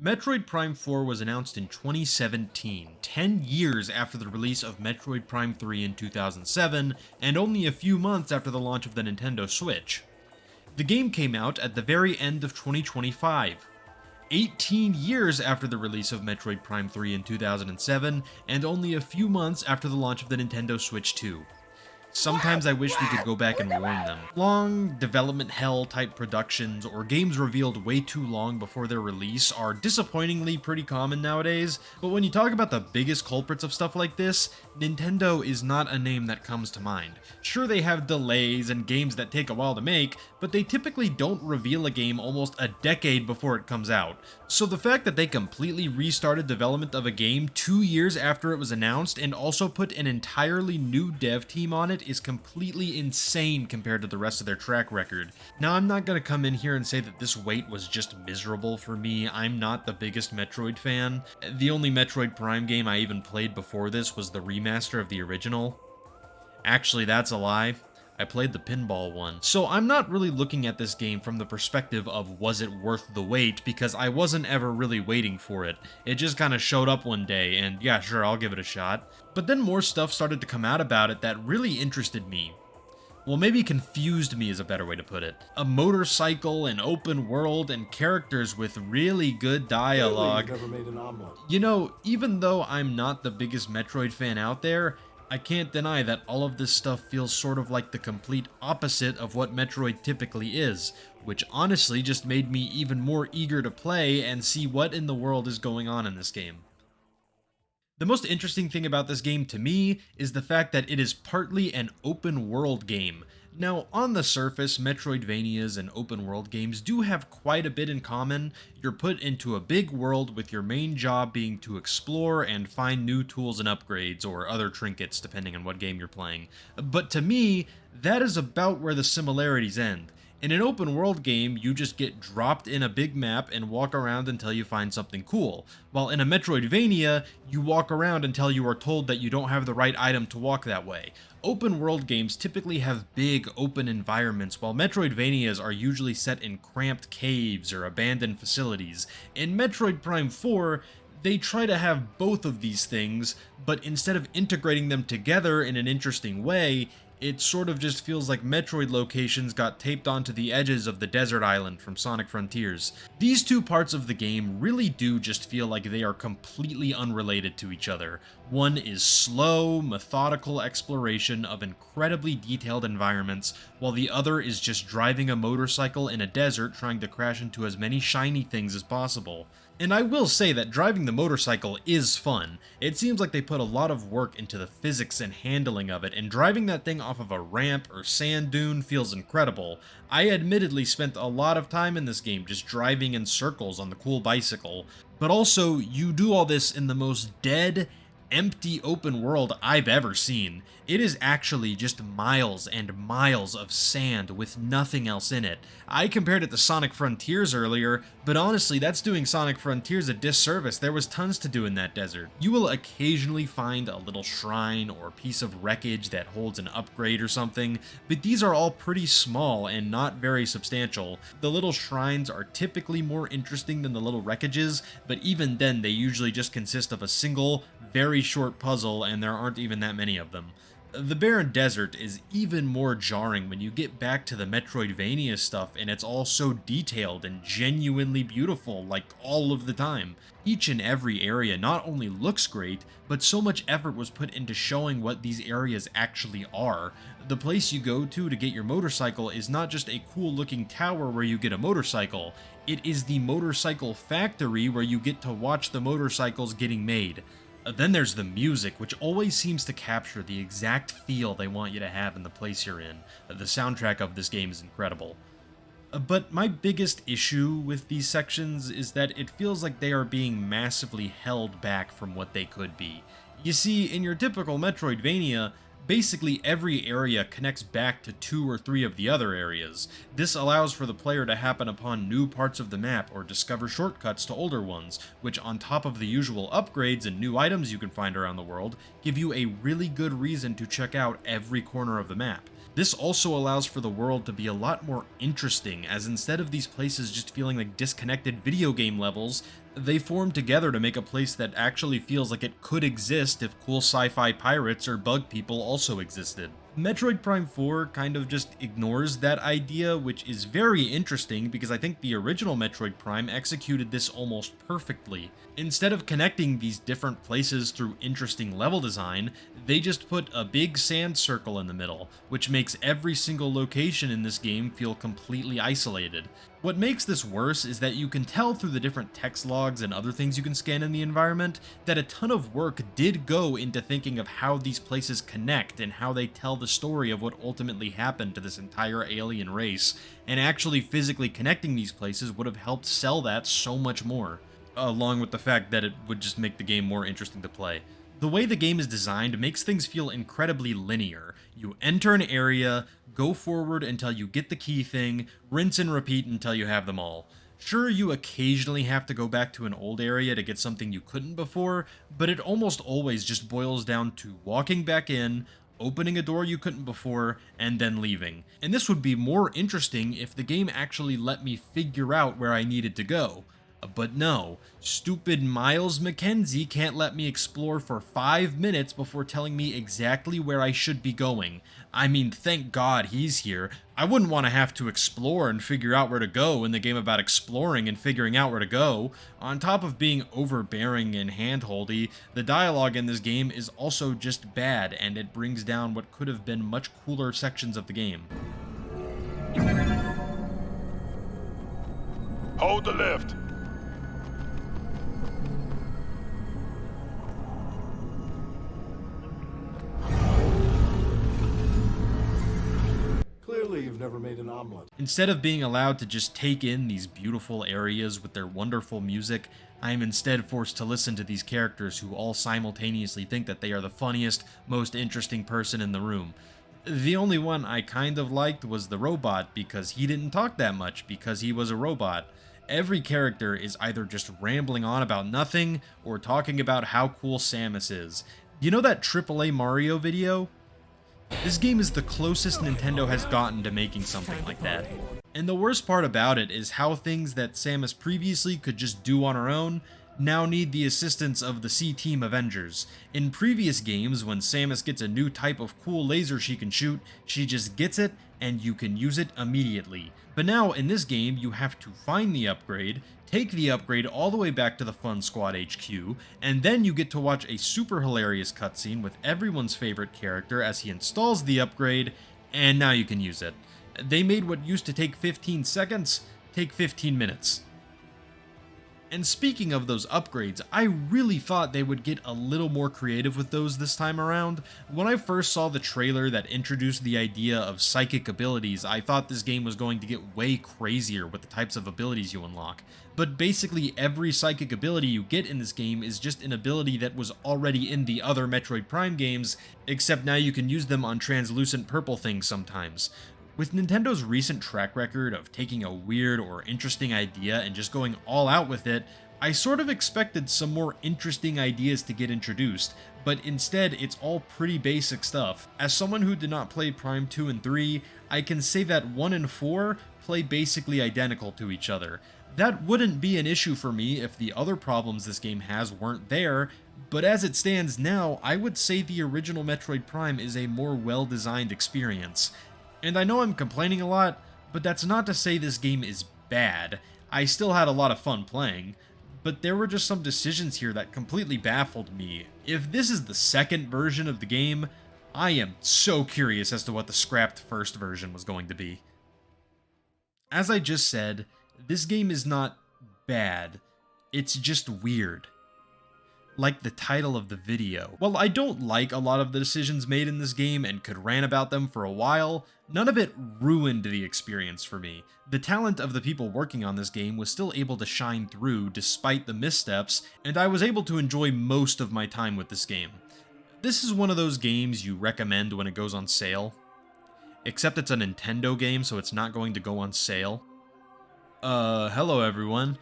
Metroid Prime 4 was announced in 2017, 10 years after the release of Metroid Prime 3 in 2007, and only a few months after the launch of the Nintendo Switch. The game came out at the very end of 2025, 18 years after the release of Metroid Prime 3 in 2007, and only a few months after the launch of the Nintendo Switch 2. Sometimes I wish we could go back and warn them. Long development hell type productions or games revealed way too long before their release are disappointingly pretty common nowadays, but when you talk about the biggest culprits of stuff like this, Nintendo is not a name that comes to mind. Sure, they have delays and games that take a while to make, but they typically don't reveal a game almost a decade before it comes out. So the fact that they completely restarted development of a game 2 years after it was announced and also put an entirely new dev team on it is completely insane compared to the rest of their track record. Now, I'm not going to come in here and say that this wait was just miserable for me. I'm not the biggest Metroid fan. The only Metroid Prime game I even played before this was the remaster of the original. Actually, that's a lie. I played the pinball one. So I'm not really looking at this game from the perspective of was it worth the wait, because I wasn't ever really waiting for it. It just kind of showed up one day and yeah, sure, I'll give it a shot. But then more stuff started to come out about it that really interested me. Well, maybe confused me is a better way to put it. A motorcycle, an open world, and characters with really good dialogue. You know, even though I'm not the biggest Metroid fan out there, I can't deny that all of this stuff feels sort of like the complete opposite of what Metroid typically is, which honestly just made me even more eager to play and see what in the world is going on in this game. The most interesting thing about this game to me is the fact that it is partly an open world game. Now, on the surface, Metroidvanias and open world games do have quite a bit in common. You're put into a big world with your main job being to explore and find new tools and upgrades, or other trinkets depending on what game you're playing. But to me, that is about where the similarities end. In an open world game, you just get dropped in a big map and walk around until you find something cool, while in a Metroidvania, you walk around until you are told that you don't have the right item to walk that way. Open world games typically have big open environments, while Metroidvanias are usually set in cramped caves or abandoned facilities. In Metroid Prime 4, they try to have both of these things, but instead of integrating them together in an interesting way, it sort of just feels like Metroid locations got taped onto the edges of the desert island from Sonic Frontiers. These two parts of the game really do just feel like they are completely unrelated to each other. One is slow, methodical exploration of incredibly detailed environments, while the other is just driving a motorcycle in a desert trying to crash into as many shiny things as possible. And I will say that driving the motorcycle is fun. It seems like they put a lot of work into the physics and handling of it, and driving that thing off of a ramp or sand dune feels incredible. I admittedly spent a lot of time in this game just driving in circles on the cool bicycle, but also you do all this in the most dead, empty open world I've ever seen. It is actually just miles and miles of sand with nothing else in it. I compared it to Sonic Frontiers earlier, but honestly, that's doing Sonic Frontiers a disservice. There was tons to do in that desert. You will occasionally find a little shrine or piece of wreckage that holds an upgrade or something, but these are all pretty small and not very substantial. The little shrines are typically more interesting than the little wreckages, but even then they usually just consist of a single, very short puzzle, and there aren't even that many of them. The barren desert is even more jarring when you get back to the Metroidvania stuff, and it's all so detailed and genuinely beautiful, like all of the time. Each and every area not only looks great, but so much effort was put into showing what these areas actually are. The place you go to get your motorcycle is not just a cool looking tower where you get a motorcycle, it is the motorcycle factory where you get to watch the motorcycles getting made. Then there's the music, which always seems to capture the exact feel they want you to have in the place you're in. The soundtrack of this game is incredible. But my biggest issue with these sections is that it feels like they are being massively held back from what they could be. You see, in your typical Metroidvania, basically every area connects back to 2 or 3 of the other areas. This allows for the player to happen upon new parts of the map or discover shortcuts to older ones, which on top of the usual upgrades and new items you can find around the world, give you a really good reason to check out every corner of the map. This also allows for the world to be a lot more interesting, as instead of these places just feeling like disconnected video game levels, They form together to make a place that actually feels like it could exist if cool sci-fi pirates or bug people also existed. Metroid Prime 4 kind of just ignores that idea, which is very interesting because I think the original Metroid Prime executed this almost perfectly. Instead of connecting these different places through interesting level design, they just put a big sand circle in the middle, which makes every single location in this game feel completely isolated. What makes this worse is that you can tell through the different text logs and other things you can scan in the environment that a ton of work did go into thinking of how these places connect and how they tell the story of what ultimately happened to this entire alien race, and actually physically connecting these places would have helped sell that so much more, along with the fact that it would just make the game more interesting to play. The way the game is designed makes things feel incredibly linear. You enter an area, go forward until you get the key thing, rinse and repeat until you have them all. Sure, you occasionally have to go back to an old area to get something you couldn't before, but it almost always just boils down to walking back in, opening a door you couldn't before, and then leaving. And this would be more interesting if the game actually let me figure out where I needed to go. But no, stupid Miles McKenzie can't let me explore for 5 minutes before telling me exactly where I should be going. I mean, thank God he's here. I wouldn't want to have to explore and figure out where to go in the game about exploring and figuring out where to go. On top of being overbearing and handholdy, the dialogue in this game is also just bad, and it brings down what could have been much cooler sections of the game. Hold the lift. Clearly, you've never made an omelet. Instead of being allowed to just take in these beautiful areas with their wonderful music, I am instead forced to listen to these characters who all simultaneously think that they are the funniest, most interesting person in the room. The only one I kind of liked was the robot because he didn't talk that much because he was a robot. Every character is either just rambling on about nothing or talking about how cool Samus is. You know that AAA Mario video? This game is the closest Nintendo has gotten to making something like that. And the worst part about it is how things that Samus previously could just do on her own now need the assistance of the C-Team Avengers. In previous games, when Samus gets a new type of cool laser she can shoot, she just gets it and you can use it immediately. But now in this game, you have to find the upgrade, take the upgrade all the way back to the Fun Squad HQ, and then you get to watch a super hilarious cutscene with everyone's favorite character as he installs the upgrade, and now you can use it. They made what used to take 15 seconds take 15 minutes. And speaking of those upgrades, I really thought they would get a little more creative with those this time around. When I first saw the trailer that introduced the idea of psychic abilities, I thought this game was going to get way crazier with the types of abilities you unlock. But basically every psychic ability you get in this game is just an ability that was already in the other Metroid Prime games, except now you can use them on translucent purple things sometimes. With Nintendo's recent track record of taking a weird or interesting idea and just going all out with it, I sort of expected some more interesting ideas to get introduced, but instead it's all pretty basic stuff. As someone who did not play Prime 2 and 3, I can say that 1 and 4 play basically identical to each other. That wouldn't be an issue for me if the other problems this game has weren't there, but as it stands now, I would say the original Metroid Prime is a more well-designed experience. And I know I'm complaining a lot, but that's not to say this game is bad. I still had a lot of fun playing, but there were just some decisions here that completely baffled me. If this is the second version of the game, I am so curious as to what the scrapped first version was going to be. As I just said, this game is not bad, it's just weird. Like the title of the video. While I don't like a lot of the decisions made in this game and could rant about them for a while, none of it ruined the experience for me. The talent of the people working on this game was still able to shine through despite the missteps, and I was able to enjoy most of my time with this game. This is one of those games you recommend when it goes on sale. Except it's a Nintendo game, so it's not going to go on sale. Hello everyone.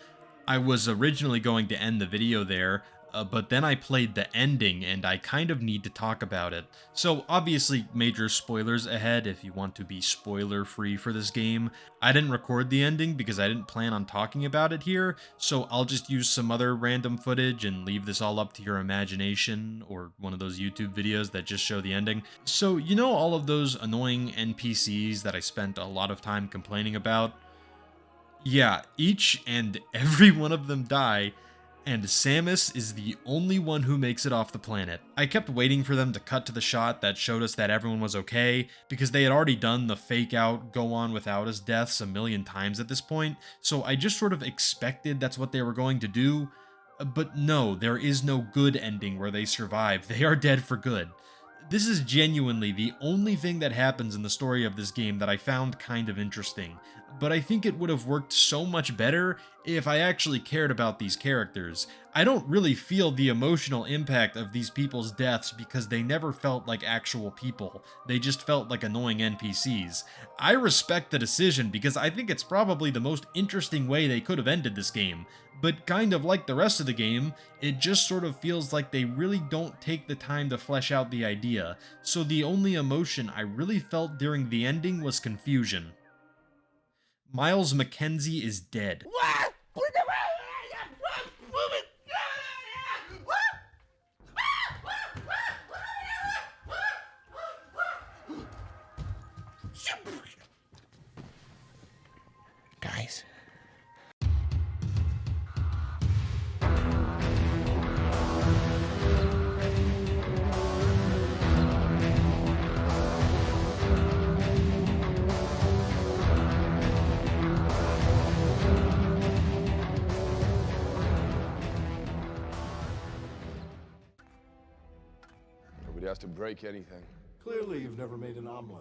I was originally going to end the video there, But then I played the ending and I kind of need to talk about it. So, obviously, major spoilers ahead if you want to be spoiler free for this game. I didn't record the ending because I didn't plan on talking about it here, so I'll just use some other random footage and leave this all up to your imagination, or one of those YouTube videos that just show the ending. So, you know, all of those annoying NPCs that I spent a lot of time complaining about? Yeah, each and every one of them die, and Samus is the only one who makes it off the planet. I kept waiting for them to cut to the shot that showed us that everyone was okay, because they had already done the fake out, go on without us deaths a million times at this point, so I just sort of expected that's what they were going to do. But no, there is no good ending where they survive. They are dead for good. This is genuinely the only thing that happens in the story of this game that I found kind of interesting, but I think it would have worked so much better if I actually cared about these characters. I don't really feel the emotional impact of these people's deaths because they never felt like actual people, they just felt like annoying NPCs. I respect the decision because I think it's probably the most interesting way they could have ended this game, but kind of like the rest of the game, it just sort of feels like they really don't take the time to flesh out the idea, so the only emotion I really felt during the ending was confusion. Miles McKenzie is dead. What? Guys. Nobody has to break anything. Clearly, you've never made an omelet.